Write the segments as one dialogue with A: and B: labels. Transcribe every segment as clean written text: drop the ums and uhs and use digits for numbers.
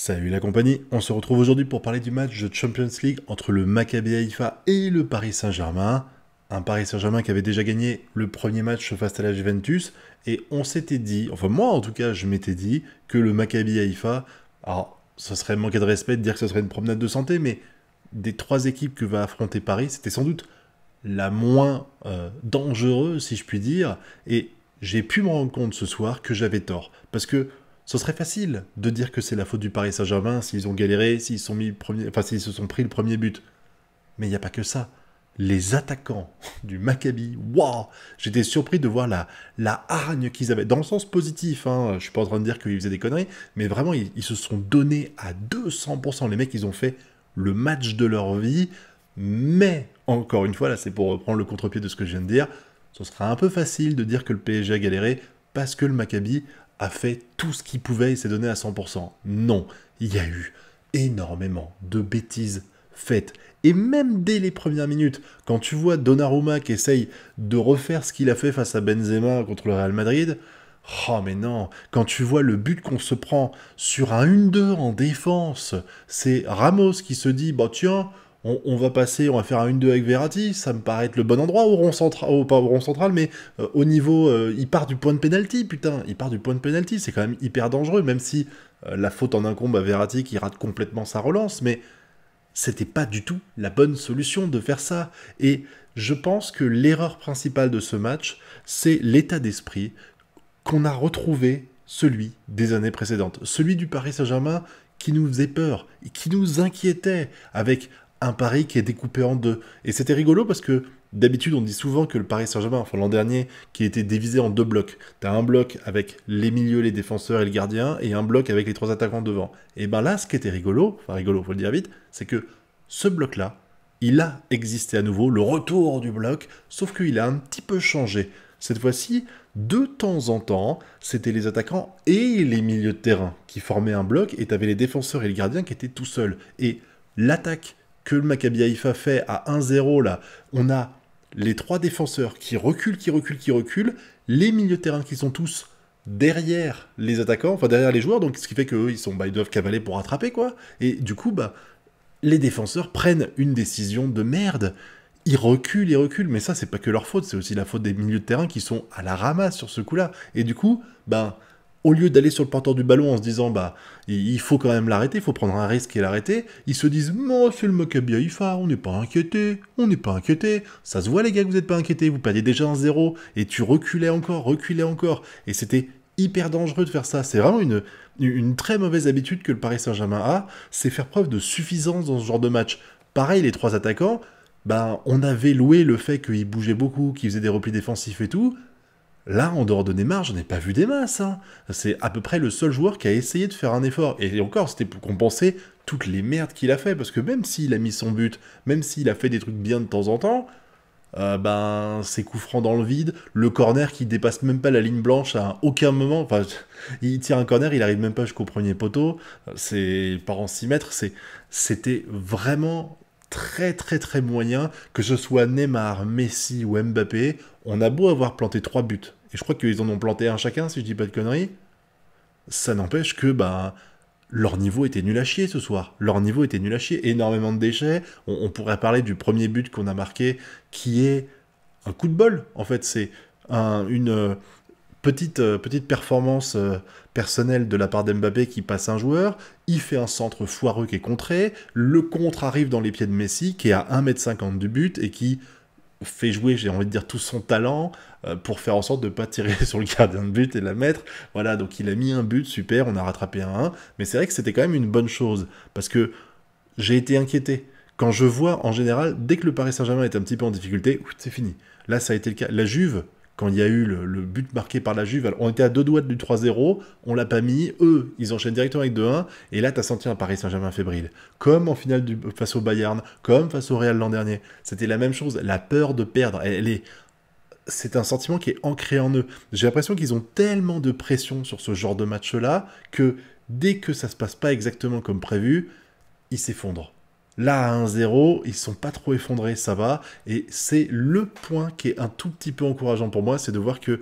A: Salut la compagnie, on se retrouve aujourd'hui pour parler du match de Champions League entre le Maccabi Haïfa et le Paris Saint-Germain. Un Paris Saint-Germain qui avait déjà gagné le premier match face à la Juventus, et on s'était dit, enfin moi en tout cas je m'étais dit, que le Maccabi Haïfa, alors ce serait manquer de respect de dire que ce serait une promenade de santé, mais des trois équipes que va affronter Paris, c'était sans doute la moins dangereuse si je puis dire, et j'ai pu me rendre compte ce soir que j'avais tort, parce que ce serait facile de dire que c'est la faute du Paris Saint-Germain s'ils ont galéré, s'ils sont mis le premier, enfin s'ils se sont pris le premier but. Mais il n'y a pas que ça. Les attaquants du Maccabi, waouh, j'étais surpris de voir la hargne qu'ils avaient, dans le sens positif, hein. Je suis pas en train de dire qu'ils faisaient des conneries, mais vraiment ils se sont donnés à 200%. Les mecs, ils ont fait le match de leur vie, mais encore une fois, là c'est pour reprendre le contre-pied de ce que je viens de dire, ce sera un peu facile de dire que le PSG a galéré parce que le Maccabi a fait tout ce qu'il pouvait et s'est donné à 100%. Non, il y a eu énormément de bêtises faites. Et même dès les premières minutes, quand tu vois Donnarumma qui essaye de refaire ce qu'il a fait face à Benzema contre le Real Madrid, oh mais non, quand tu vois le but qu'on se prend sur un 1-2 en défense, c'est Ramos qui se dit, bah tiens, on va passer, on va faire un 1-2 avec Verratti, ça me paraît être le bon endroit au rond central, pas au rond central, mais au niveau, il part du point de pénalty, putain, il part du point de pénalty, c'est quand même hyper dangereux, même si la faute en incombe à Verratti qui rate complètement sa relance, mais c'était pas du tout la bonne solution de faire ça. Et je pense que l'erreur principale de ce match, c'est l'état d'esprit qu'on a retrouvé, celui des années précédentes, celui du Paris Saint-Germain qui nous faisait peur, et qui nous inquiétait, avec un Paris qui est découpé en deux. Et c'était rigolo parce que d'habitude on dit souvent que le Paris Saint-Germain, enfin l'an dernier, qui était divisé en deux blocs. T'as un bloc avec les milieux, les défenseurs et le gardien, et un bloc avec les trois attaquants devant. Et ben là, ce qui était rigolo, enfin rigolo, faut le dire vite, c'est que ce bloc-là, il a existé à nouveau, le retour du bloc, sauf qu'il a un petit peu changé. Cette fois-ci, de temps en temps, c'était les attaquants et les milieux de terrain qui formaient un bloc, et t'avais les défenseurs et le gardien qui étaient tout seuls. Et l'attaque que le Maccabi Haïfa fait à 1-0, là, on a les trois défenseurs qui reculent, les milieux de terrain qui sont tous derrière les attaquants, enfin derrière les joueurs, donc ce qui fait qu'eux, ils doivent cavaler pour rattraper, quoi. Et du coup, les défenseurs prennent une décision de merde. Ils reculent, mais ça, c'est pas que leur faute, c'est aussi la faute des milieux de terrain qui sont à la ramasse sur ce coup-là. Et du coup, au lieu d'aller sur le porteur du ballon en se disant, il faut quand même l'arrêter, il faut prendre un risque et l'arrêter, ils se disent, non, c'est le Maccabi Haïfa, on n'est pas inquiété, ça se voit les gars que vous n'êtes pas inquiétés, vous perdiez déjà 1-0, et tu reculais encore, et c'était hyper dangereux de faire ça. C'est vraiment une très mauvaise habitude que le Paris Saint-Germain a, c'est faire preuve de suffisance dans ce genre de match. Pareil, les trois attaquants, on avait loué le fait qu'ils bougeaient beaucoup, qu'ils faisaient des replis défensifs et tout. Là, en dehors de Neymar, j'en ai pas vu des masses, hein. C'est à peu près le seul joueur qui a essayé de faire un effort. Et encore, c'était pour compenser toutes les merdes qu'il a fait, parce que même s'il a mis son but, même s'il a fait des trucs bien de temps en temps, ses coups francs dans le vide, le corner qui dépasse même pas la ligne blanche à aucun moment, enfin, il tire un corner, il arrive même pas jusqu'au premier poteau, c'est par en 6 mètres, c'était vraiment très très très moyen, que ce soit Neymar, Messi ou Mbappé, on a beau avoir planté 3 buts, et je crois qu'ils en ont planté un chacun, si je dis pas de conneries, ça n'empêche que, leur niveau était nul à chier ce soir. Leur niveau était nul à chier. Énormément de déchets. On pourrait parler du premier but qu'on a marqué, qui est un coup de bol. En fait, c'est une petite performance personnelle de la part d'Mbappé qui passe un joueur. Il fait un centre foireux qui est contré. Le contre arrive dans les pieds de Messi, qui est à 1,50 m du but et qui fait jouer, j'ai envie de dire, tout son talent pour faire en sorte de ne pas tirer sur le gardien de but et la mettre. Voilà, donc il a mis un but, super, on a rattrapé un 1. Mais c'est vrai que c'était quand même une bonne chose, parce que j'ai été inquiété. Quand je vois, en général, dès que le Paris Saint-Germain est un petit peu en difficulté, c'est fini. Là, ça a été le cas. La Juve, quand il y a eu le but marqué par la Juve, on était à 2 doigts du 3-0, on l'a pas mis, eux, ils enchaînent directement avec 2-1, et là, t'as senti un Paris Saint-Germain fébrile. Comme en finale face au Bayern, comme face au Real l'an dernier. C'était la même chose, la peur de perdre, c'est un sentiment qui est ancré en eux. J'ai l'impression qu'ils ont tellement de pression sur ce genre de match-là, que dès que ça se passe pas exactement comme prévu, ils s'effondrent. Là, à 1-0, ils sont pas trop effondrés, ça va. Et c'est le point qui est un tout petit peu encourageant pour moi, c'est de voir que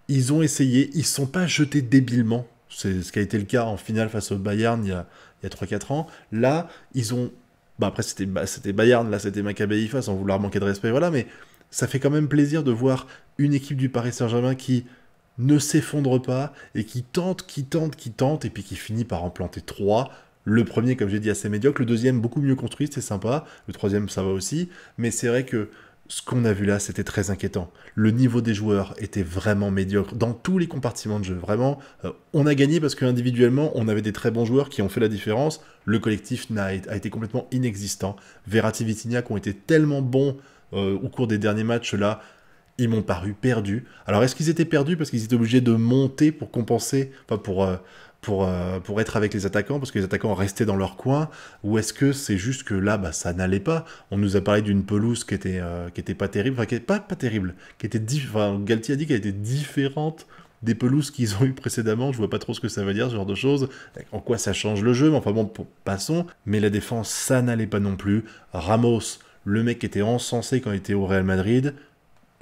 A: ils ont essayé, ils ne sont pas jetés débilement C'est ce qui a été le cas en finale face au Bayern il y a 3-4 ans. Là, ils ont... après, c'était Bayern, là, c'était Maccabi Haïfa, sans vouloir manquer de respect, voilà, mais ça fait quand même plaisir de voir une équipe du Paris Saint-Germain qui ne s'effondre pas et qui tente, et puis qui finit par en planter 3. Le premier, comme j'ai dit, assez médiocre. Le deuxième, beaucoup mieux construit, c'est sympa. Le troisième, ça va aussi. Mais c'est vrai que ce qu'on a vu là, c'était très inquiétant. Le niveau des joueurs était vraiment médiocre dans tous les compartiments de jeu. Vraiment, on a gagné parce qu'individuellement, on avait des très bons joueurs qui ont fait la différence. Le collectif a été complètement inexistant. Verratti, Vitinha, qui ont été tellement bons au cours des derniers matchs là, ils m'ont paru perdus. Alors, est-ce qu'ils étaient perdus parce qu'ils étaient obligés de monter pour compenser, enfin pour être avec les attaquants, parce que les attaquants restaient dans leur coin, ou est-ce que c'est juste que là, ça n'allait pas? On nous a parlé d'une pelouse qui était pas terrible, enfin qui était pas terrible, Galtier a dit qu'elle était différente des pelouses qu'ils ont eues précédemment. Je vois pas trop ce que ça veut dire, ce genre de choses, en quoi ça change le jeu, mais enfin bon, passons. Mais la défense, ça n'allait pas non plus. Ramos, le mec qui était encensé quand il était au Real Madrid,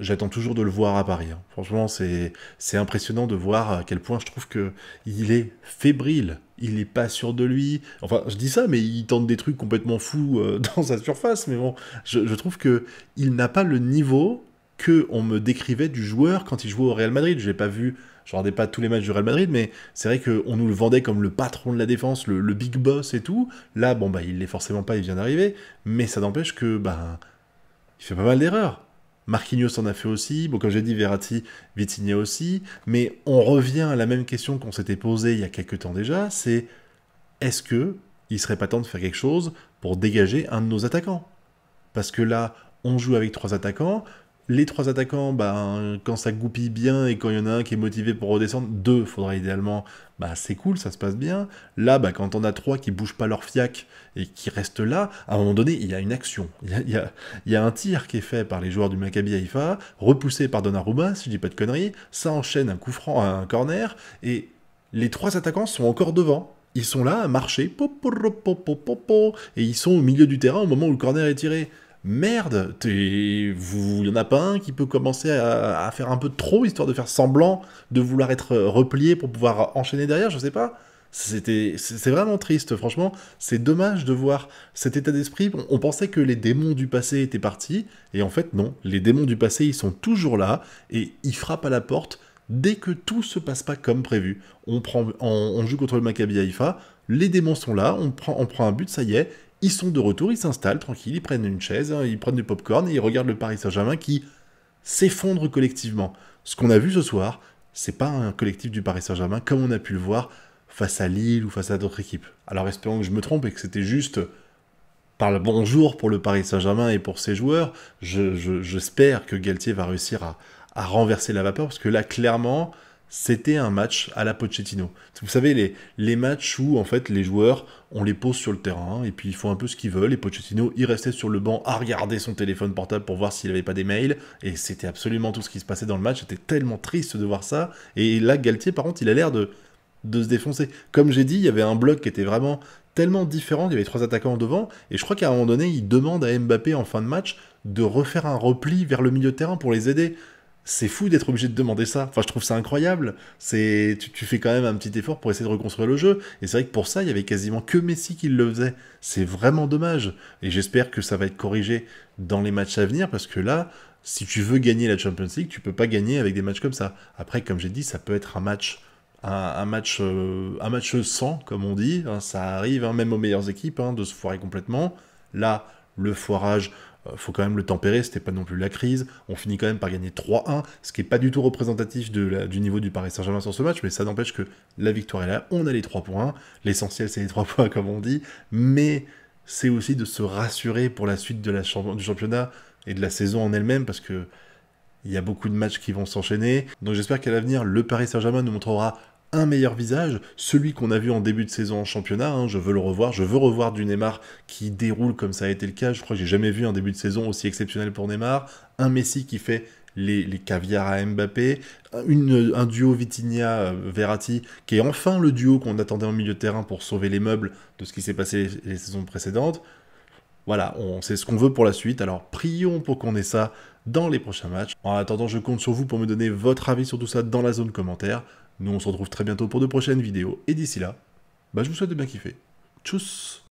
A: j'attends toujours de le voir à Paris. Hein. Franchement, c'est impressionnant de voir à quel point je trouve que il est fébrile. Il est pas sûr de lui. Enfin, je dis ça, mais il tente des trucs complètement fous dans sa surface. Mais bon, je trouve que il n'a pas le niveau que on me décrivait du joueur quand il jouait au Real Madrid. Je l'ai pas vu. Je regardais pas tous les matchs du Real Madrid, mais c'est vrai qu'on nous le vendait comme le patron de la défense, le big boss et tout. Là, bon, il l'est forcément pas, il vient d'arriver. Mais ça n'empêche que, il fait pas mal d'erreurs. Marquinhos en a fait aussi, bon comme j'ai dit Verratti, Vitinha aussi, mais on revient à la même question qu'on s'était posée il y a quelques temps déjà, c'est est-ce que il serait pas temps de faire quelque chose pour dégager un de nos attaquants? Parce que là, on joue avec 3 attaquants, les 3 attaquants, quand ça goupille bien et quand il y en a un qui est motivé pour redescendre, 2, faudra idéalement, c'est cool, ça se passe bien. Là, quand on a 3 qui bougent pas leur fiac et qui restent là, à un moment donné, il y a une action. Il y a un tir qui est fait par les joueurs du Maccabi Haïfa, repoussé par Donnarumma, si je dis pas de conneries, ça enchaîne un coup franc, un corner, et les 3 attaquants sont encore devant. Ils sont là à marcher, et ils sont au milieu du terrain au moment où le corner est tiré. Merde, il y en a pas un qui peut commencer à faire un peu trop, histoire de faire semblant de vouloir être replié pour pouvoir enchaîner derrière, je sais pas. C'est vraiment triste, franchement. C'est dommage de voir cet état d'esprit. On pensait que les démons du passé étaient partis, et en fait non, les démons du passé, ils sont toujours là, et ils frappent à la porte dès que tout se passe pas comme prévu. On joue contre le Maccabi Haïfa, les démons sont là, on prend un but, ça y est, ils sont de retour, ils s'installent tranquilles, ils prennent une chaise, hein, ils prennent du popcorn et ils regardent le Paris Saint-Germain qui s'effondre collectivement. Ce qu'on a vu ce soir, c'est pas un collectif du Paris Saint-Germain comme on a pu le voir face à Lille ou face à d'autres équipes. Alors espérons que je me trompe et que c'était juste par le bonjour pour le Paris Saint-Germain et pour ses joueurs. J'espère que Galtier va réussir à renverser la vapeur parce que là, clairement, c'était un match à la Pochettino. Vous savez, les matchs où, en fait, les joueurs, on les pose sur le terrain, et puis ils font un peu ce qu'ils veulent, et Pochettino, il restait sur le banc à regarder son téléphone portable pour voir s'il n'avait pas des mails, et c'était absolument tout ce qui se passait dans le match. C'était tellement triste de voir ça, et là, Galtier, par contre, il a l'air de se défoncer. Comme j'ai dit, il y avait un bloc qui était vraiment tellement différent, il y avait 3 attaquants devant, et je crois qu'à un moment donné, il demande à Mbappé, en fin de match, de refaire un repli vers le milieu de terrain pour les aider. C'est fou d'être obligé de demander ça. Enfin, je trouve ça incroyable. Tu fais quand même un petit effort pour essayer de reconstruire le jeu. Et c'est vrai que pour ça, il y avait quasiment que Messi qui le faisait. C'est vraiment dommage. Et j'espère que ça va être corrigé dans les matchs à venir, parce que là, si tu veux gagner la Champions League, tu peux pas gagner avec des matchs comme ça. Après, comme j'ai dit, ça peut être un match 100, comme on dit. Hein, ça arrive, hein, même aux meilleures équipes, hein, de se foirer complètement. Là, le foirage, faut quand même le tempérer, c'était pas non plus la crise. On finit quand même par gagner 3-1, ce qui est pas du tout représentatif du niveau du Paris Saint-Germain sur ce match, mais ça n'empêche que la victoire est là, on a les 3 points, l'essentiel c'est les 3 points comme on dit, mais c'est aussi de se rassurer pour la suite du championnat et de la saison en elle-même, parce que il y a beaucoup de matchs qui vont s'enchaîner, donc j'espère qu'à l'avenir, le Paris Saint-Germain nous montrera un meilleur visage, celui qu'on a vu en début de saison en championnat, hein, je veux le revoir, je veux revoir du Neymar qui déroule comme ça a été le cas, je crois que j'ai jamais vu un début de saison aussi exceptionnel pour Neymar, un Messi qui fait les caviars à Mbappé, un duo Vitinha-Verratti qui est enfin le duo qu'on attendait en milieu de terrain pour sauver les meubles de ce qui s'est passé les saisons précédentes. Voilà, c'est ce qu'on veut pour la suite, alors prions pour qu'on ait ça dans les prochains matchs. En attendant, je compte sur vous pour me donner votre avis sur tout ça dans la zone commentaire. Nous, on se retrouve très bientôt pour de prochaines vidéos. Et d'ici là, je vous souhaite de bien kiffer. Tchuss!